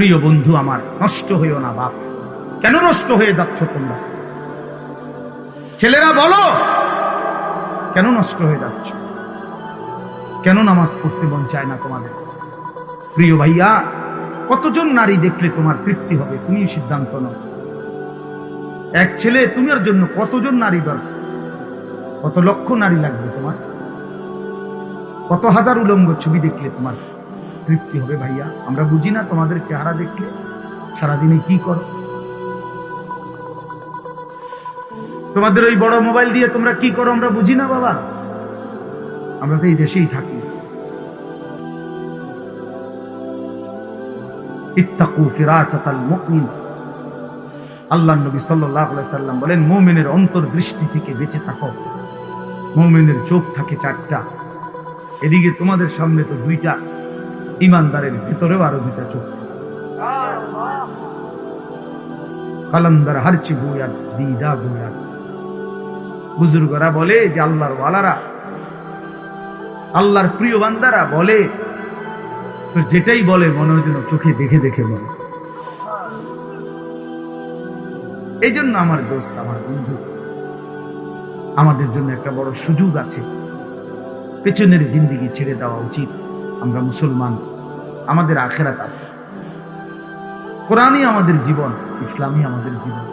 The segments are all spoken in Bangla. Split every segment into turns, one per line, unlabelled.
প্রিয় বন্ধু আমার, নষ্ট হইও না বাপ। কেন নষ্ট হয়ে যাচ্ছ তোমরা? ছেলেরা বলো, কেন নষ্ট হয়ে যাচ্ছ? কেন নামাজ পড়তে মন চায় না তোমাদের? প্রিয় ভাইয়া, কতজন নারী দেখলে তোমার তৃপ্তি হবে? তুমি সিদ্ধান্ত নাও। এক ছেলে, তোমার জন্য কতজন নারী দরকার? কত লক্ষ নারী লাগবে তোমার? কত হাজার উলঙ্গ ছবি দেখলে তোমার তৃপ্তি হবে? ভাইয়া, আমরা বুঝি না তোমাদের চেহারা দেখলে সারাদিনে কি করো? তোমাদের ওই বড় মোবাইল দিয়ে তোমরা কি করো আমরা বুঝি না বাবা। আমরা তো এই দেশেই থাকি। ইত্তাকু ফিরাসাতাল মুমিন, আল্লাহর নবী সাল্লাল্লাহু আলাইহি সাল্লাম বলেন, মুমিনের অন্তর্দৃষ্টি থেকে বেঁচে থাকো। মুমিনের চোখ থাকে চারটা, এদিকে তোমাদের সামনে তো দুইটা, ইমানদারের ভিতরেও আরো দুইটা চোখ। কালান্দার হারচি বুয়াত দিদা বুয়াত। বুজুর্গরা বলে যে আল্লাহর ওয়ালারা, আল্লাহর প্রিয় বান্দারা বলে, তো যেটাই বলে মনে হয় যেন চোখে দেখে দেখে বলে। এই জন্য আমার দোস্ত, আমার বন্ধু, আমাদের জন্য একটা বড় সুযোগ আছে। পেছনের জিন্দেগি ছেড়ে দেওয়া উচিত। আমরা মুসলমান, আমাদের আখেরাত আছে। কোরআনই আমাদের জীবন, ইসলামই আমাদের জীবন।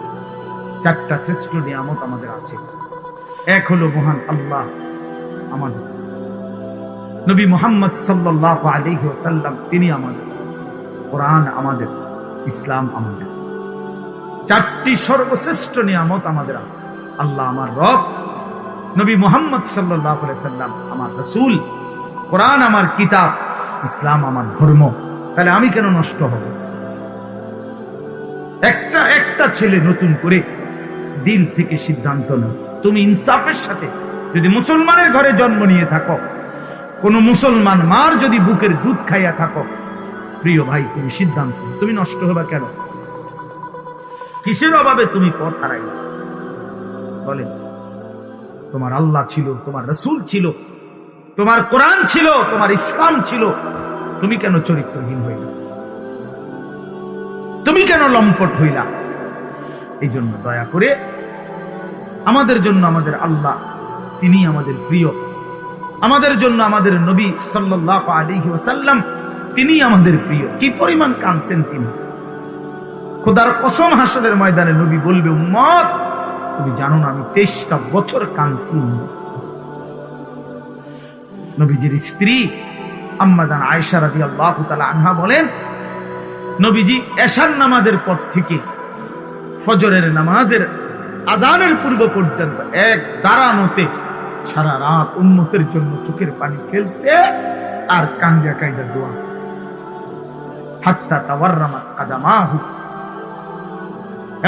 চারটা শ্রেষ্ঠ নিয়ামত আমাদের আছে। এক হলো মহান আল্লাহ আমাদের, নবী মুহাম্মদ সাল্লাল্লাহু আলাইহি ওয়াসাল্লাম তিনি আমাদের, কোরআন আমাদের, ইসলাম আমাদের। চারটি সর্বশ্রেষ্ঠ নিয়ামত আমাদের আছে। আল্লাহ আমার রব, নবী মুহাম্মদ সাল্লাল্লাহু আলাইহি ওয়াসাল্লাম আমার রাসূল, কোরআন আমার কিতাব, ইসলাম আমার ধর্ম। তাহলে আমি কেন নষ্ট হব? একটা ছেলে নতুন করে দিল থেকে সিদ্ধান্ত নাও। তুমি ইনসাফের সাথে, যদি মুসলমানের ঘরে জন্ম নিয়ে থাকো, কোন মুসলমান মার যদি বুকের দুধ খাইয়া থাকো, প্রিয় ভাই, তুমি সিদ্ধান্ত, তুমি নষ্ট হবা কেন? কিসের অভাবে তুমি পথ হারাইলে? বলেন, তোমার আল্লাহ ছিল, তোমার রাসূল ছিল, তোমার কোরআন ছিল, তোমার ইসলাম ছিল, তুমি কেন চরিত্রহীন হইলা? তুমি কেন লম্পট হইলা? এই জন্য দয়া করে আমাদের জন্য আমাদের আল্লাহ, তিনি আমাদের প্রিয়। আমাদের জন্য আমাদের নবী সাল্লাল্লাহু আলাইহি ওয়াসাল্লাম, তিনি আমাদের প্রিয়। কি পরিমাণ কাঁদছেন তিনি! খোদার কসম, হাসরের ময়দানে নবী বলবে, উম্মত তুমি জানো না আমি 23টা বছর কাঁদছি। নবীজির স্ত্রী আম্মা জান আয়েশা রাদিয়াল্লাহু তাআলা আনহা বলেন, নবীজি এশার নামাজের পর থেকে ফজরের নামাজের আযানের পূর্ব পর্যন্ত এক দাঁড়ানোতে সারা রাত উম্মতের জন্য চোখের পানি ফেলছে আর কান্দা কাইদা দোয়া করছে। হাত্তা তাওয়াররামাত কাদামাহু,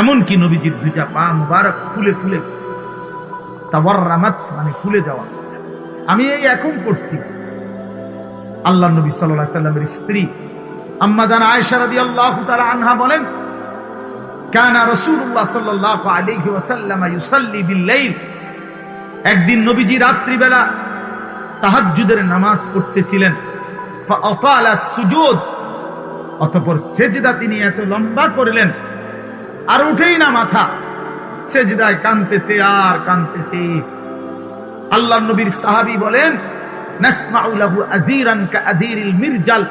এমনকি নবীজির দুইটা পা মুবারক ফুলে ফুলে, তাওয়াররামাত মানে ফুলে যাওয়া। আমি এই এখন পড়ছি। আল্লাহর নবী সাল্লাল্লাহু আলাইহি সাল্লামের স্ত্রী আম্মা জান আয়েশা রাদিয়াল্লাহু তাআলা আনহা বলেন, কানা রাসূলুল্লাহ সাল্লাল্লাহু আলাইহি ওয়াসাল্লাম ইউসাল্লি বিল-লাইল, একদিন নবীজি রাত্রিবেলা তাহাজ্জুদের নামাজ পড়তেছিলেন। ফাআতালা সুজুদ, অতঃপর সেজদা তিনি এত লম্বা করলেন আর উঠেই না মাথা, সেজদায় কাঁদতেছে আর কাঁদতেছে। আল্লাহর নবীর সাহাবী বলেন, নাসমাউ লাহু আযীরান কাআযীরিল মিরজাল,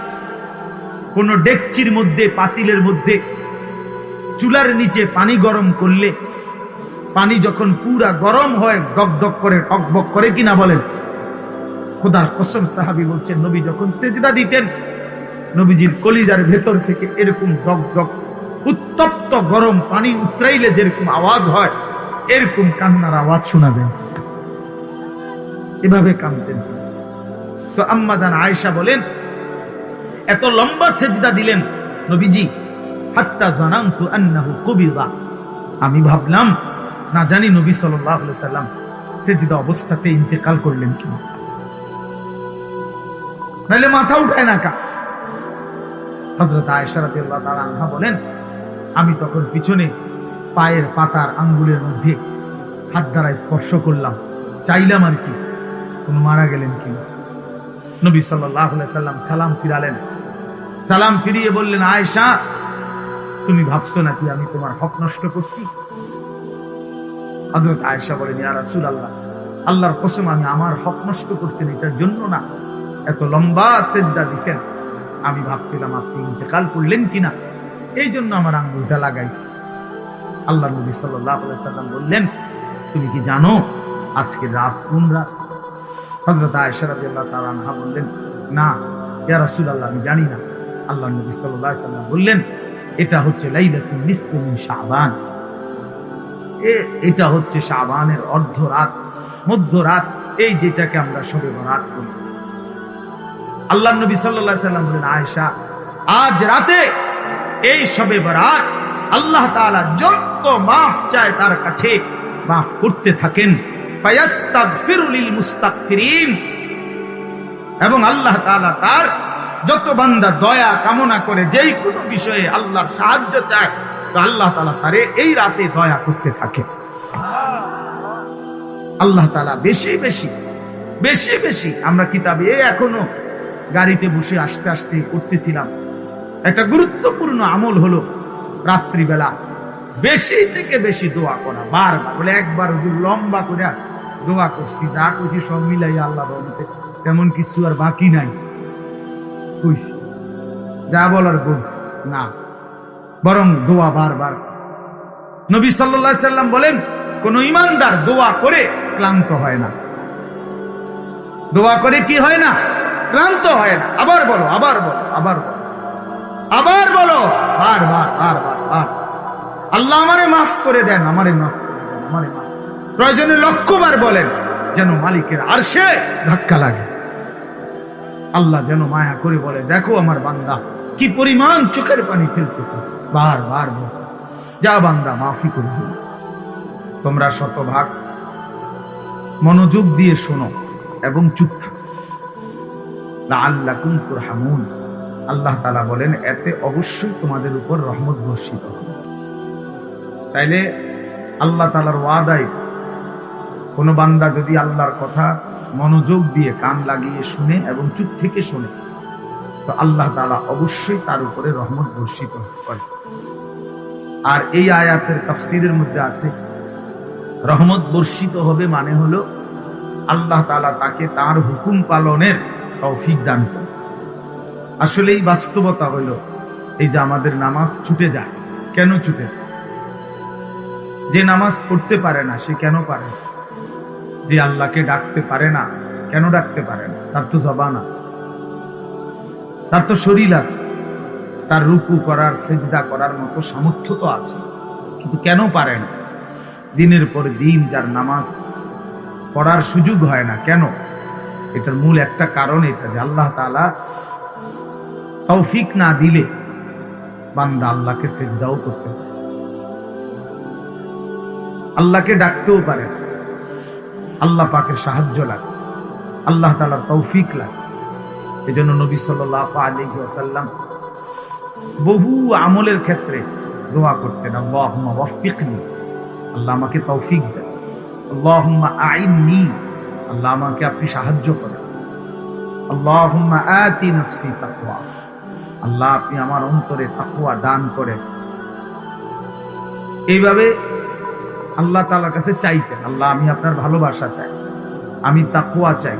কোন ডেকচির মধ্যে, পাতিলের মধ্যে চুলার নিচে পানি গরম করলে পানি যখন পুরা গরম হয় দগদগ করে, টকবক করে কিনা বলেন? খোদার কসম, সাহাবী বলছেন, নবী যখন সেজদা দিতেন, নবীজির কলিজার ভেতর থেকে এরকম দগদগ উত্তপ্ত গরম পানি উতরাইলে যেরকম আওয়াজ হয়, এরকম কান্নার আওয়াজ শোনা যায়। এভাবে কাঁদতেন। তো আম্মা জান আয়েশা বলেন, এত লম্বা সেজদা দিলেন নবীজি, হাত্তা জানান্তু আন্নাহু কুবিদা, আমি ভাবলাম না জানি নবী সাল্লাল্লাহু আলাইহি সাল্লাম সেজদা অবস্থাতে ইন্তেকাল করলেন কি, নাহলে মাথা উঠায় না কা। হযরত আয়েশা রাদিয়াল্লাহু তাআলা আনহা বলেন, আমি তখন পিছনে পায়ের পাতার আঙ্গুলের মধ্যে হাত দ্বারা স্পর্শ করলাম, চাইলাম আর কি কোন মারা গেলেন কি। নবী সাল্লাল্লাহু আলাইহি সাল্লাম সালাম ফিরালেন। সালাম ফিরিয়ে বললেন, আয়েশা তুমি ভাবছো নাকি আমি তোমার হক নষ্ট করছি? হযরত আয়েশা বলেন, ইয়া রাসূলুল্লাহ, আল্লাহর কসম আমি আমার হক নষ্ট করছি এটার জন্য না, এত লম্বা সিজদা দিছেন, আমি ভাবছিলাম আপনি ইন্তেকাল করলেন কিনা, এই জন্য আমার আঙ্গুলটা লাগাইছি। আল্লাহ নবী সাল্লাল্লাহু আলাইহি সাল্লাম বললেন, তুমি কি জানো আজকে রাত কোন রাত? হযরত আয়েশা রাদিয়াল্লাহু তাআলা আনহা বললেন, না ইয়া রাসূলুল্লাহ, আমি জানি না। আল্লাহ নবী সাল্লাল্লাহু আলাইহি সাল্লাম বললেন, এটা হচ্ছে লাইলাতুন নিসফি মিন শাবান, এটা হচ্ছে শাবানের অর্ধরাত, মধ্যরাত, এই যেটাকে আমরা শবে বরাত বলি। আল্লাহ নবী সাল্লাল্লাহু আলাইহি সাল্লাম বলেন, আয়েশা, আজ রাতে এই শবে বরাত আল্লাহ তাআলা যত মাফ চায় তার কাছে মাফ করতে থাকেন, ফায়াস্তাগফিরু লিল মুস্তাগফিরিন, এবং আল্লাহ তাআলা তার যত বান্দা দয়া কামনা করে, যেই কোনো বিষয়ে আল্লাহর সাহায্য চায়, তো আল্লাহ তাআলা তারে এই রাতে দয়া করতে থাকে। আল্লাহ তাআলা বেশি বেশি বেশি বেশি, আমরা কিতাবে এখনো গাড়িতে বসে আস্তে আস্তে করতেছিলাম, একটা গুরুত্বপূর্ণ আমল হলো রাত্রিবেলা বেশি থেকে বেশি দোয়া করা। বারবার বলে, একবার লম্বা করে দোয়া করছি, যা করছি সব মিলাই আল্লাহ বলতে তেমন কিছু আর বাকি নাই, কইছি যা বলার বলছি না, বরং দোয়া বারবার। নবী সাল্লাল্লাহু আলাইহি সাল্লাম বলেন, কোন ঈমানদার দোয়া করে ক্লান্ত হয় না। দোয়া করে কি হয় না? ক্লান্ত হয় না। আবার বলো, আবার বলো, আবার বলো, আবার বলো, বারবার বারবার বার। আল্লাহ আমারে মাফ করে দেন, আমারে মাফ করে দেন, আমারে মাফ। প্রয়োজনে লক্ষবার বলেন, যেন মালিকের আরশে ধাক্কা লাগে। আল্লাহ যেন মায়া করে বলে, দেখো আমার বান্দা কি পরিমাণ চোখের পানি ফেলতেছে, বারবার বলতেছে, যা বান্দা মাফি করে দিল। তোমরা শতভাগ মনোযোগ দিয়ে শোনো এবং চুপ থাকো, লাআল্লাকুম তুরহামুন। আল্লাহ তাআলা বলেন, এতে অবশ্যই তোমাদের উপর রহমত বর্ষিত হবে। তাইলে আল্লাহ তাআলার ওয়াদায় কোন বান্দা যদি আল্লাহর কথা মনোযোগ দিয়ে কান লাগিয়ে শুনে এবং চুপ থেকে শুনে, তো আল্লাহ তাআলা অবশ্যই তার উপরে রহমত বর্ষিত করে। আর এই আয়াতের তাফসীরের মধ্যে আছে, রহমত বর্ষিত হবে মানে হলো আল্লাহ তাআলা তাকে তার হুকুম পালনের তৌফিক দান করে। আসলে এই বাস্তবতা হইল এই যে আমাদের নামাজ ছুটে যায়। কেন ছুটে যায়? যে নামাজ পড়তে পারে না সে কেন পারে? যে আল্লাহকে ডাকতে পারে না কেন ডাকতে পারে না? তার তো জবান আছে, তার তো শরীর আছে, তার রুকু করার সিজদা করার মতো সামর্থ্য তো আছে, কিন্তু কেন পারে না? দিনের পর দিন যার নামাজ পড়ার সুযোগ হয় না, কেন? এটার মূল একটা কারণ এটা যে আল্লাহ তাআলা তৌফিক না দিলে বান্দা আল্লাহকে সিজদাও করতে পারে, আল্লাহকে ডাকতেও পারে, আল্লাহ পাকের সাহায্য লাগে, আল্লাহ তাআলার তৌফিক লাগে। এজন্য নবী সাল্লাল্লাহু আলাইহি ওয়াসাল্লাম বহু আমলের ক্ষেত্রে দোয়া করতেন, আল্লাহুম্মা ওয়াফফিকনি, আল্লাহ আমাকে তৌফিক দেন, আল্লাহুম্মা আইননি, আল্লাহ আমাকে আপনি সাহায্য করেন, আল্লাহুম্মা আতি নাফসি তাকওয়া, আল্লাহ আপনি আমার অন্তরে তাকওয়া দান করেন। এইভাবে আল্লাহ তাআলার কাছে চাইতেন, আল্লাহ আমি আপনার ভালোবাসা চাই, আমি তাকওয়া চাই,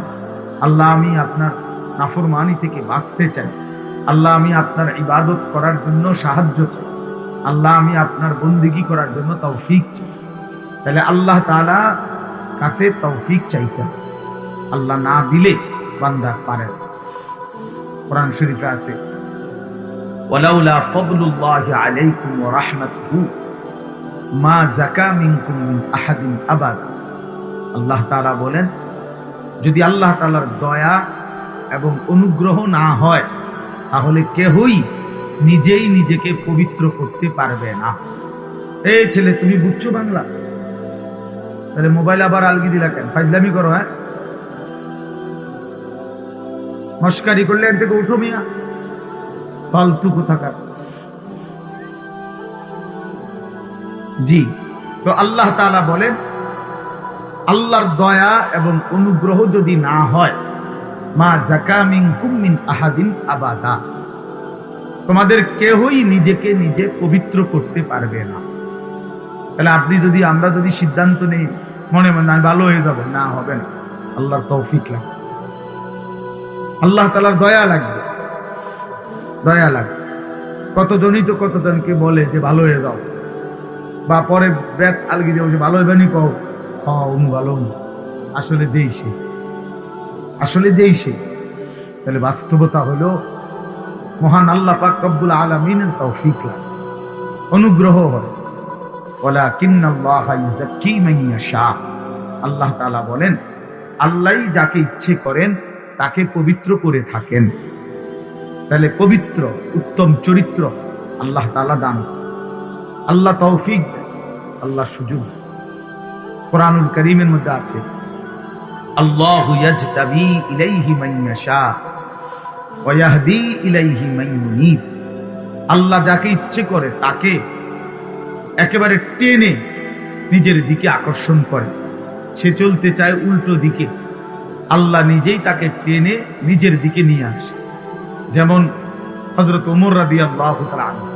আল্লাহ আমি আপনার নাফরমানি থেকে বাঁচতে চাই, আল্লাহ আমি আপনার ইবাদত করার জন্য সাহায্য চাই, আল্লাহ আমি আপনার বন্দেগী করার জন্য তৌফিক চাই। তাহলে আল্লাহ তাআলা কাছে তৌফিক চাইতেন, আল্লাহ না দিলে বান্দা পারে না। কোরআন শরীফে আছে, ওয়ালাউলা ফাদলুল্লাহি আলাইকুম ওয়া রাহমাতুহু মা যাকা মিনকুম মিন আহাদিন আবাদা। আল্লাহ তাআলা বলেন, যদি আল্লাহ তাআলার দয়া এবং অনুগ্রহ না হয় তাহলে কেহই নিজেই নিজেকে পবিত্র করতে পারবে না। এই ছেলে তুমি বুঝছো বাংলা? তাহলে মোবাইল আবার আলগি দিলা কেন? ফাজলামি করো? হ্যাঁ, মস্কারি করলে এর থেকে উঠো মিয়া, ফালতু কোথাকার। জি, তো আল্লাহ তাআলা বলেন, আল্লাহর দয়া এবং অনুগ্রহ যদি না হয়, মা যাকা মিনকুম মিন আহাদিন আবাদা, তোমাদের কেউই নিজেকে নিজে পবিত্র করতে পারবে না। তাহলে আমরা যদি সিদ্ধান্ত নেই মনে মনে আমি ভালো হয়ে যাবো, না, হবে না। আল্লাহর তৌফিক লাগবে, আল্লাহ তাআলার দয়া লাগবে, দয়া লাগবে। কতজনকে বলে যে ভালো হয়ে যাও, বা পরে ব্যাত আলগি দেবো যে ভালো হইবে নি, কও ভালো, আসলে যেই সে। তাহলে বাস্তবতা হলো মহান আল্লাহ পাক রব্বুল আলামিনের তৌফিক লাগে, অনুগ্রহ হয়। ওয়ালাকিন্নাল্লাহা ইউযাক্কি মান ইয়াশা। আল্লাহ তাআলা বলেন, আল্লাহই যাকে ইচ্ছে করেন তাকে পবিত্র করে থাকেন। তাহলে পবিত্র উত্তম চরিত্র আল্লাহ তাআলা দান, আল্লাহ তৌফিক, আল্লাহ সুযোগ। কোরআনুল কারীমের মধ্যে আছে, আল্লাহু ইয়াজতাবি ইলাইহি মান ইয়াশা ওয়া ইয়াহদি ইলাইহি মান ইউনীব। আল্লাহ যাকে ইচ্ছে করে তাকে একেবারে টেনে নিজের দিকে আকর্ষণ করে। সে চলতে চায় উল্টো দিকে, আল্লাহ নিজেই তাকে টেনে নিজের দিকে নিয়ে আসে। যেমন হযরত ওমর রাদিয়াল্লাহু তাআলা আনহু,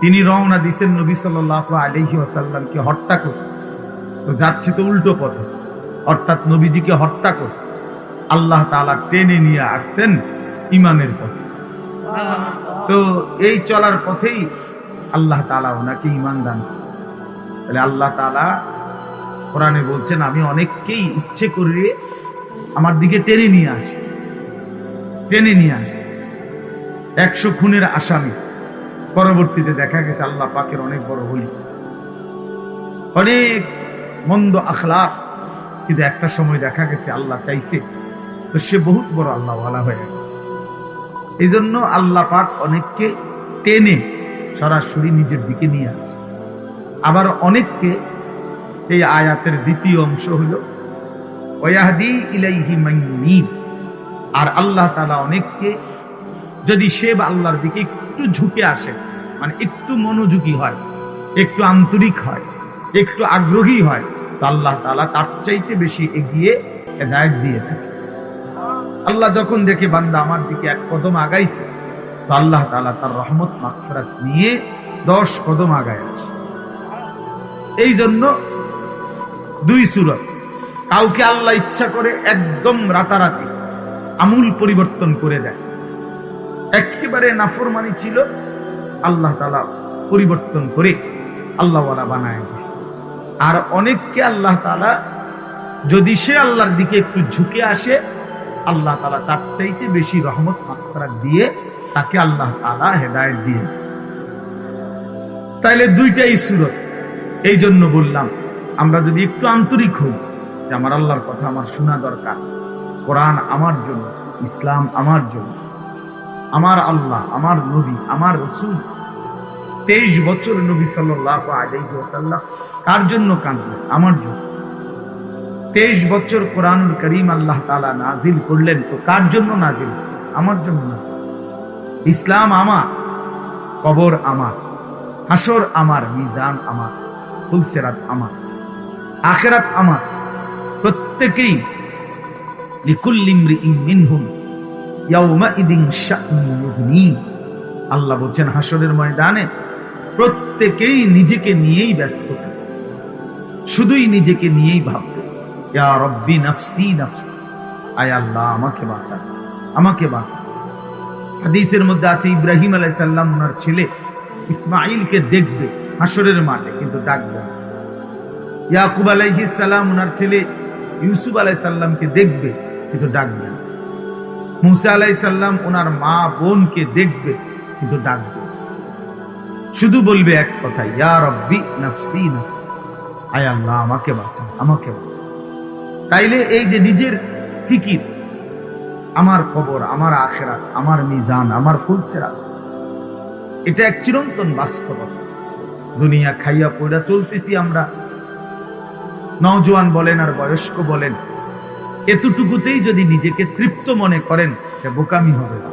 তিনি রওনা দিয়েছেন নবী সাল্লাল্লাহু আলাইহি ওয়াসাল্লামকে হত্যা করতে। তো যাচ্ছে তো উল্টো পথে, অর্থাৎ নবীজিকে হত্যা করতে। আল্লাহ তাআলা টেনে নিয়ে আসছেন ঈমানের পথে। তো এই চলার পথেই আল্লাহ তাআলা ওনাকে ঈমান দান করেছেন। তাহলে আল্লাহ তাআলা কোরআনে বলছেন, আমি অনেককেই ইচ্ছে করে আমার দিকে টেনে নিয়ে আসি। 100 খুনের আসামি, পরবর্তীতে দেখা গেছে আল্লাহ পাকের অনেক বড় ওলি, অনেক মন্দ আখলাক, কিন্তু একটা সময় দেখা গেছে আল্লাহ চাইছে তো সে বহুত বড় আল্লাহ ওয়ালা হয়ে গেছে। এই জন্য আল্লাহ পাক অনেককে টেনে সরাসরি নিজের দিকে নিয়ে আসে। আবার অনেককে, এই আয়াতের দ্বিতীয় অংশ হলো ওয়াহদি ইলাইহি মান ইউনীব, আর আল্লাহ তাআলা অনেককে যদি সে আল্লাহর দিকে একটু ঝুঁকে আসে, মানে একটু মনোযোগী হয়, একটু আন্তরিক হয়, একটু আগ্রহী হয়, তো আল্লাহ তাআলা তার চাইতে বেশি এগিয়ে হেদায়েত দিয়ে থাকে। আল্লাহ যখন দেখে বান্দা আমার দিকে 1 কদম আগাইছে, তো আল্লাহ তাআলা তার রহমত মাগফিরাত নিয়ে 10 কদম আগায় আসে। এই জন্য 2 সূরত, কাউকে আল্লাহ ইচ্ছা করে একদম রাতারাতি আমূল পরিবর্তন করে দেয়। একেবারে নাফরমানি ছিল, আল্লাহ তাআলা পরিবর্তন করে আল্লাহ ওয়ালা বানায় দিয়েছে। আর অনেককে আল্লাহ তাআলা যদি সে আল্লাহর দিকে একটু ঝুঁকে আসে, আল্লাহ তাআলা তার চাইতে বেশি রহমত মাগফিরাত দিয়ে তাকে আল্লাহ তাআলা হেদায়েত দিয়ে। তাইলে 2টাই সূরত। এই জন্য বললাম, আমরা যদি একটু আন্তরিক হই যে আমার আল্লাহর কথা আমার শোনা দরকার, কোরআন আমার জন্য, ইসলাম আমার জন্য, আমার আল্লাহ, আমার নবী, আমার রাসূল 23 বছর নবী সাল্লাল্লাহু আলাইহি ওয়াসাল্লাম কার জন্য কাঁদলেন? আমার জন্য। 23 বছর কোরআনুল কারীম আল্লাহ তাআলা নাজিল করলেন, তো কার জন্য নাজিল? আমার জন্য না। ইসলাম আমার, কবর আমার, হাসর আমার, মিজান আমার, ফুলসিরাত আমার, আখিরাত আমার। প্রত্যেকেই লিকুল্লি ইমরিইন মিনহুম ইয়াউমাইদিন শা'নুন ইউগনি। আল্লাহ বলেন হাসরের ময়দানে প্রত্যেকেই নিজেকে নিয়েই ব্যস্ত থাকে, শুধুই নিজেকে নিয়েই ভাববে, ইয়া রব্বি নাফসি নাফসি, আয় আল্লাহ আমাকে বাঁচান, আমাকে বাঁচান। হাদিসের মধ্যে আছে ইব্রাহিম আলাইহিস সালাম ওনার ছেলে ইসমাঈলকে দেখবে হাসরের মাঠে, কিন্তু ডাকবে না। ইয়াকুব আলাইহিস সালাম ওনার ছেলে ইউসুফ আলাইহিস সালামকে দেখবে, কিন্তু ডাকবে না। মুসা আলাইহিস সালাম ওনার মা বোনকে দেখবে, কিন্তু ডাকবে, শুধু বলবে এক কথা, ইয়া রব্বি নাফসি নাফসি, আয় আল্লাহ আমাকে বাঁচান, আমাকে বাঁচান। তাইলে এই যে নিজের ফিকির, আমার কবর, আমার আখিরাত, আমার মিজান, আমার ফুলসিরাত, এটা এক চিরন্তন বাস্তবতা। দুনিয়া খাইয়া পয়রা চলতেছি আমরা, নওজোয়ান বলেন আর বয়স্ক বলেন, এতটুকুতেই যদি নিজেকে তৃপ্ত মনে করেন, এটা বোকামি হবে না।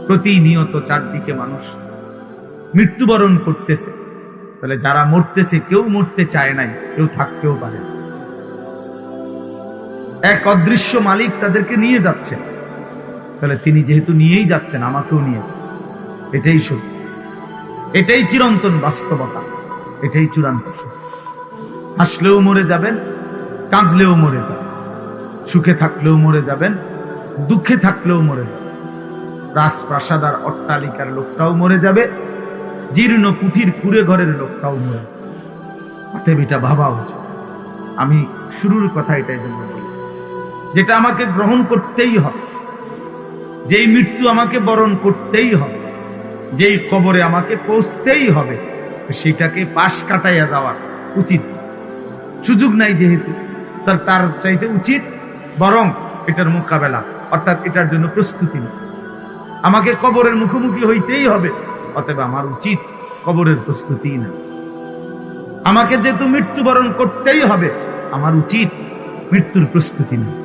প্রতিনিয়ত চারদিকে মানুষ মৃত্যুবরণ করতেছে, তাহলে যারা মরতেছে কেউ মরতে চায় নাই, কেউ থাকতেও পারে না। এক অদৃশ্য মালিক তাদেরকে নিয়ে যাচ্ছেন, তাহলে তিনি যেহেতু নিয়েই যাচ্ছেন, আমাকেও নিয়ে যাচ্ছেন। এটাই সত্য, এটাই চিরন্তন বাস্তবতা, এটাই চূড়ান্ত সত্য। হাসলেও মরে যাবেন, কাঁদলেও মরে যাবেন, সুখে থাকলেও মরে যাবেন, দুঃখে থাকলেও মরে যাবেন। রাজপ্রাসাদ আর অট্টালিকার লোকটাও মরে যাবে, জীর্ণ কুঠির কুড়ে ঘরের লোকটাও মরে যাবে। অতএব এটা ভাবা উচিত। আমি শুরুর কথা এটাই জন্য বলি, যেটা আমাকে গ্রহণ করতেই হবে, যেই মৃত্যু আমাকে বরণ করতেই হবে, যেই কবরে আমাকে পৌঁছতেই হবে, সেটাকে পাশ কাটাইয়া যাওয়া উচিত। সুযোগ নাই যেহেতু, তার চাইতে উচিত বরং এটার মোকাবেলা, অর্থাৎ এটার জন্য প্রস্তুতি নেই। আমাকে কবরের মুখোমুখি হইতেই হবে, অতএব আমার উচিত কবরের প্রস্তুতি না। আমাকে যেহেতু মৃত্যুবরণ করতেই হবে, আমার উচিত মৃত্যুর প্রস্তুতি নেই।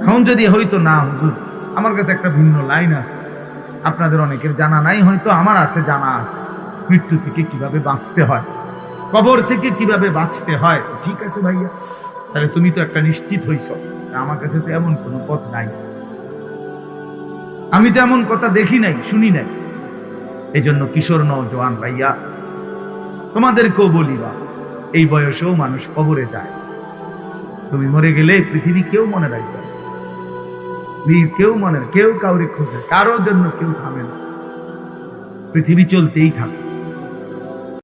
এখন যদি হয়তো না হুজুর, আমার কাছে একটা ভিন্ন লাইন আছে, আপনাদের অনেকের জানা নাই, হয়তো আমার আছে, জানা আছে, মৃত্যু থেকে কিভাবে বাঁচতে হয়, কবর থেকে কিভাবে বাঁচতে হয়। ঠিক আছে ভাইয়া, তাহলে তুমি তো একটা নিশ্চিত হইছ, আমার কাছে তো এমন কোনো পথ নাই, আমি তো এমন কথা দেখি নাই, শুনি নাই। এই জন্য কিশোর নওজোয়ান ভাইয়া, তোমাদেরকেও বলিবা, এই বয়সেও মানুষ কবরে যায়। তুমি মরে গেলে পৃথিবী কেউ মনে রাখবে না, কেউ কাউরে খোঁজে, কারোর জন্য কেউ থামে না, পৃথিবী চলতেই থাকে।